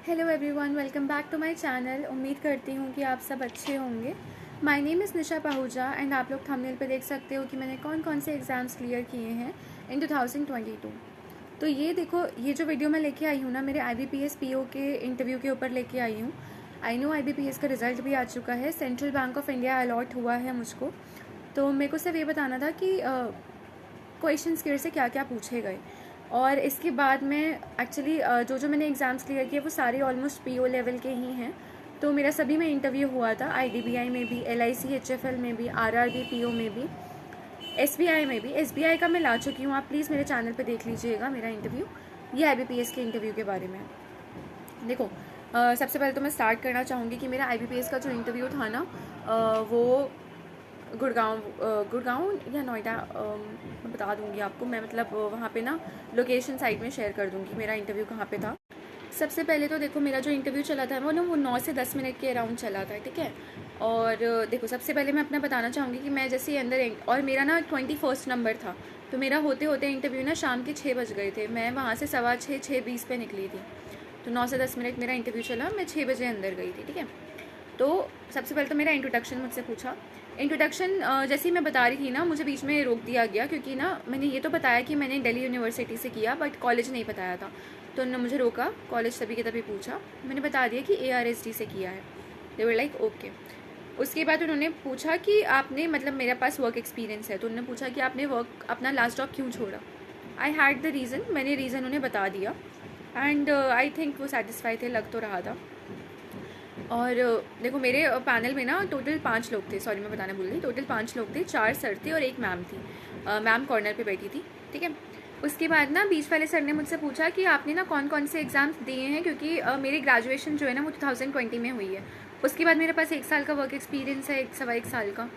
Hello everyone, welcome back to my channel. उम्मीद करती हूँ कि आप सब अच्छे होंगे। My name is Nisha Pahuja and आप लोग थंबनेल पे देख सकते हो कि मैंने कौन कौन से एग्ज़ाम्स क्लियर किए हैं इन 2022। तो ये देखो, ये जो वीडियो मैं लेके आई हूँ ना, मेरे IBPS PO के इंटरव्यू के ऊपर लेके आई हूँ। आई नो IBPS का रिज़ल्ट भी आ चुका है, Central Bank of India allot हुआ है मुझको। तो मेरे को सिर्फ ये बताना था कि क्वेश्चन स्केयर से क्या क्या पूछे गए। और इसके बाद में एक्चुअली जो जो मैंने एग्ज़ाम्स क्लियर किए वो सारे ऑलमोस्ट PO लेवल के ही हैं। तो मेरा सभी में इंटरव्यू हुआ था, IDBI में भी, LIC HFL में भी, RRB PO में भी, SBI में भी। SBI का मैं ला चुकी हूँ, आप प्लीज़ मेरे चैनल पे देख लीजिएगा मेरा इंटरव्यू, ये IBPS के इंटरव्यू के बारे में। देखो, सबसे पहले तो मैं स्टार्ट करना चाहूँगी कि मेरा IBPS का जो इंटरव्यू था ना, वो गुड़गांव या नोएडा, मैं बता दूंगी आपको। मैं मतलब वहाँ पे ना लोकेशन साइट में शेयर कर दूंगी मेरा इंटरव्यू कहाँ पे था। सबसे पहले तो देखो, मेरा जो इंटरव्यू चला था वो 9 से 10 मिनट के अराउंड चला था, ठीक है। और देखो, सबसे पहले मैं अपना बताना चाहूँगी कि मैं जैसे अंदर, और मेरा ना 21 नंबर था, तो मेरा होते होते इंटरव्यू ना शाम के 6 बज गए थे। मैं वहाँ से 6:15 पे निकली थी। तो 9 से 10 मिनट मेरा इंटरव्यू चला, मैं 6 बजे अंदर गई थी, ठीक है। तो सबसे पहले तो मेरा इंट्रोडक्शन मुझसे पूछा। इंट्रोडक्शन जैसे ही मैं बता रही थी ना, मुझे बीच में रोक दिया गया, क्योंकि ना मैंने ये तो बताया कि मैंने दिल्ली यूनिवर्सिटी से किया, बट कॉलेज नहीं बताया था। तो उन्होंने मुझे रोका, कॉलेज तभी के तभी पूछा। मैंने बता दिया कि ARSD से किया है। दे वर लाइक ओके। उसके बाद उन्होंने पूछा कि आपने, मतलब मेरे पास वर्क एक्सपीरियंस है, तो उन्होंने पूछा कि आपने अपना लास्ट जॉब क्यों छोड़ा। आई हैड द रीज़न, मैंने रीज़न उन्हें बता दिया एंड आई थिंक वो सेटिस्फाई थे, लग तो रहा था। और देखो, मेरे पैनल में ना टोटल 5 लोग थे, सॉरी मैं बताना भूल गई, टोटल 5 लोग थे, 4 सर थे और एक मैम थी। मैम कॉर्नर पे बैठी थी, ठीक है। उसके बाद ना बीच वाले सर ने मुझसे पूछा कि आपने ना कौन कौन से एग्ज़ाम्स दिए हैं, क्योंकि मेरी ग्रेजुएशन जो है ना वो 2020 में हुई है। उसके बाद मेरे पास 1 साल का वर्क एक्सपीरियंस है, 1 साल का।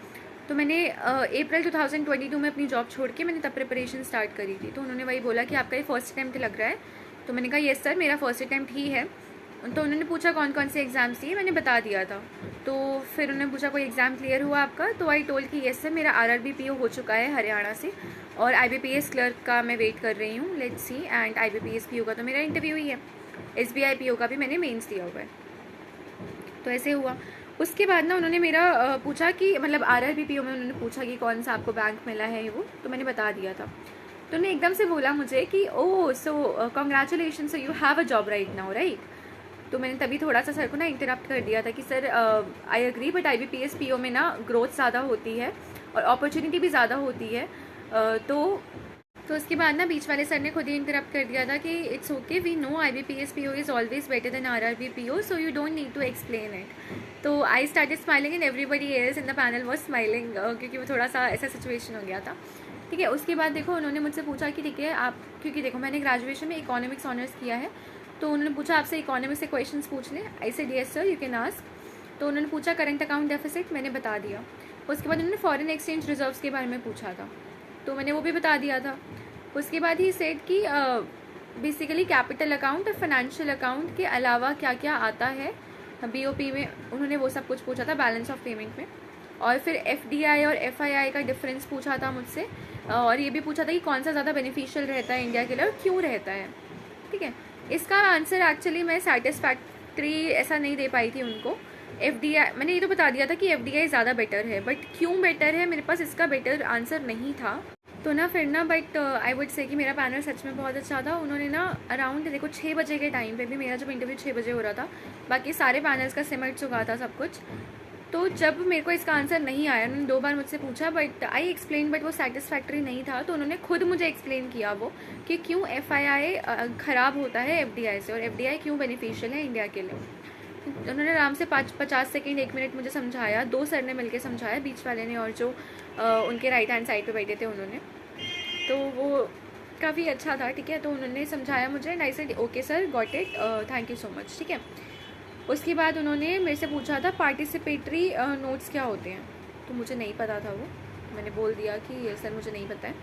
तो मैंने अप्रैल 2022 में अपनी जॉब छोड़ के मैंने तब प्रिपरेशन स्टार्ट करी थी। तो उन्होंने वही बोला कि आपका ये फर्स्ट अटैम्प्ट लग रहा है। तो मैंने कहा येस सर, मेरा फर्स्ट अटैम्प्ट ही है। तो उन्होंने पूछा कौन कौन से एग्ज़ाम्स दिए, मैंने बता दिया था। तो फिर उन्होंने पूछा कोई एग्ज़ाम क्लियर हुआ आपका, तो आई टोल्ड कि येस सर, मेरा RRB PO हो चुका है हरियाणा से, और IBPS क्लर्क का मैं वेट कर रही हूँ, let's see. And IBPS PO का तो मेरा इंटरव्यू ही है, SBI PO का भी मैंने मेंस दिया हुआ है। तो ऐसे हुआ। उसके बाद ना उन्होंने मेरा पूछा कि मतलब RRB PO में उन्होंने पूछा कि कौन सा आपको बैंक मिला है वो, तो मैंने बता दिया था। तो उन्होंने एकदम से बोला मुझे कि oh so congratulation, so you have a job right now, right. तो मैंने तभी थोड़ा सा सर को ना इंटरप्ट कर दिया था कि sir I agree, but IBPS PO में ना ग्रोथ ज़्यादा होती है और अपॉर्चुनिटी भी ज़्यादा होती है। तो उसके बाद ना बीच वाले सर ने खुद ही इंटरप्ट कर दिया था कि it's okay, we know IBPS PO is always better than RRB PO, so you don't need to explain it. तो I started smiling and everybody else in the panel was smiling, क्योंकि वो थोड़ा सा ऐसा सिचुएशन हो गया था, ठीक है। उसके बाद देखो, उन्होंने मुझसे पूछा कि ठीक है आप, क्योंकि देखो मैंने ग्रेजुएशन में इकोनॉमिक्स ऑनर्स किया है, तो उन्होंने पूछा आपसे इकोनॉमिक्स से क्वेश्चंस पूछ लें। आई said yes sir, you can ask. तो उन्होंने पूछा करंट अकाउंट डेफिसिट, मैंने बता दिया। उसके बाद उन्होंने फॉरेन एक्सचेंज रिजर्व्स के बारे में पूछा था, तो मैंने वो भी बता दिया था। उसके बाद ही सेड कि बेसिकली कैपिटल अकाउंट और फाइनेंशियल अकाउंट के अलावा क्या क्या आता है BOP में, उन्होंने वो सब कुछ पूछा था, बैलेंस ऑफ पेमेंट में। और फिर FDI और FII का डिफरेंस पूछा था मुझसे, और ये भी पूछा था कि कौन सा ज़्यादा बेनिफिशियल रहता है इंडिया के लिए और क्यों रहता है, ठीक है। इसका आंसर एक्चुअली मैं सेटिस्फैक्ट्री ऐसा नहीं दे पाई थी उनको। FDI मैंने ये तो बता दिया था कि FDI ज़्यादा बेटर है, बट क्यों बेटर है मेरे पास इसका बेटर आंसर नहीं था। तो ना फिर ना, बट आई वुड से कि मेरा पैनल सच में बहुत अच्छा था। उन्होंने ना अराउंड देखो 6 बजे के टाइम पे भी, मेरा जब इंटरव्यू 6 बजे हो रहा था, बाकी सारे पैनल्स का सिमट चुका था सब कुछ। तो जब मेरे को इसका आंसर नहीं आया, उन्होंने 2 बार मुझसे पूछा, बट आई एक्सप्लेन, बट वो सेटिस्फैक्ट्री नहीं था। तो उन्होंने खुद मुझे एक्सप्लेन किया वो कि क्यों FII ख़राब होता है FDI से, और FDI क्यों बेनिफिशियल है इंडिया के लिए। उन्होंने आराम से 50 सेकेंड 1 मिनट मुझे समझाया, 2 सर ने मिलकर समझाया, बीच वाले ने, और जो उनके राइट हैंड साइड पे बैठे थे उन्होंने। तो वो काफ़ी अच्छा था, ठीक है। तो उन्होंने समझाया मुझे and I said okay sir, got it, thank you so much, ठीक है। उसके बाद उन्होंने मेरे से पूछा था पार्टिसिपेटरी नोट्स क्या होते हैं, तो मुझे नहीं पता था वो, मैंने बोल दिया कि ये सर मुझे नहीं पता है।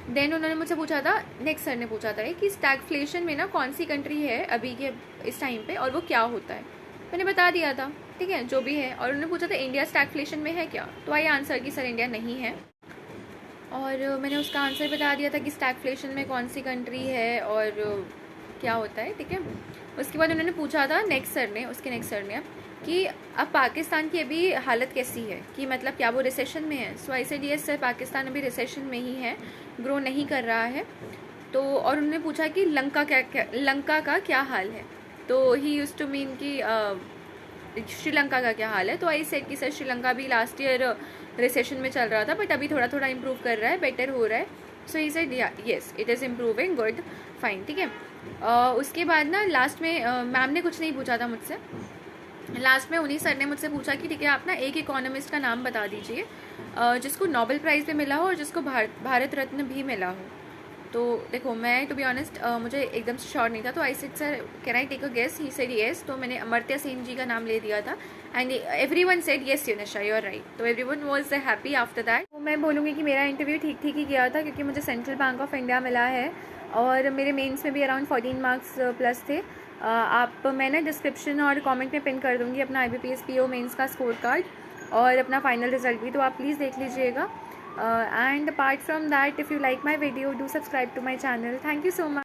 देन उन्होंने मुझसे पूछा था, नेक्स्ट सर ने पूछा था कि स्टैगफ्लेशन में ना कौन सी कंट्री है अभी के इस टाइम पे और वो क्या होता है, मैंने बता दिया था, ठीक है, जो भी है। और उन्होंने पूछा था इंडिया स्टैगफ्लेशन में है क्या, तो आई आंसर कि सर इंडिया नहीं है। और मैंने उसका आंसर बता दिया था कि स्टैगफ्लेशन में कौन सी कंट्री है और क्या होता है, ठीक है। उसके बाद उन्होंने पूछा था नेक्स्ट सर ने कि अब पाकिस्तान की अभी हालत कैसी है, कि मतलब क्या वो रिसेशन में है। So I said yes sir, Pakistan अभी रिसेशन में ही है, ग्रो नहीं कर रहा है। तो और उन्होंने पूछा कि लंका का क्या हाल है। तो ही यूज्ड टू मीन कि श्रीलंका का क्या हाल है। तो आई सेड कि सर श्रीलंका भी लास्ट ईयर रिसेशन में चल रहा था, बट अभी थोड़ा थोड़ा इम्प्रूव कर रहा है, बेटर हो रहा है। So he said yes it is improving, good, fine, ठीक है। उसके बाद ना लास्ट में मैम ने कुछ नहीं पूछा था मुझसे। लास्ट में उन्हीं सर ने मुझसे पूछा कि ठीक है आप ना एक इकोनॉमिस्ट का नाम बता दीजिए जिसको नोबेल प्राइज़ भी मिला हो और जिसको भारत रत्न भी मिला हो। तो देखो मैं टू बी ऑनेस्ट मुझे एकदम से श्योर नहीं था। तो I said sir can I take a guess. He said yes. तो मैंने अमर्त्य सेन जी का नाम ले दिया था and everyone said yes Unisha you are right. तो everyone was happy after that. तो मैं बोलूँगी कि मेरा इंटरव्यू ठीक ठीक ही गया था, क्योंकि मुझे सेंट्रल बैंक ऑफ इंडिया मिला है और मेरे मेंस में भी अराउंड 14 मार्क्स प्लस थे। मैं ना डिस्क्रिप्शन और कमेंट में पिन कर दूँगी अपना IBPS PO मेंस का स्कोर कार्ड और अपना फाइनल रिजल्ट भी, तो आप प्लीज़ देख लीजिएगा। And apart from that, if you like my video, do subscribe to my channel. Thank you so much.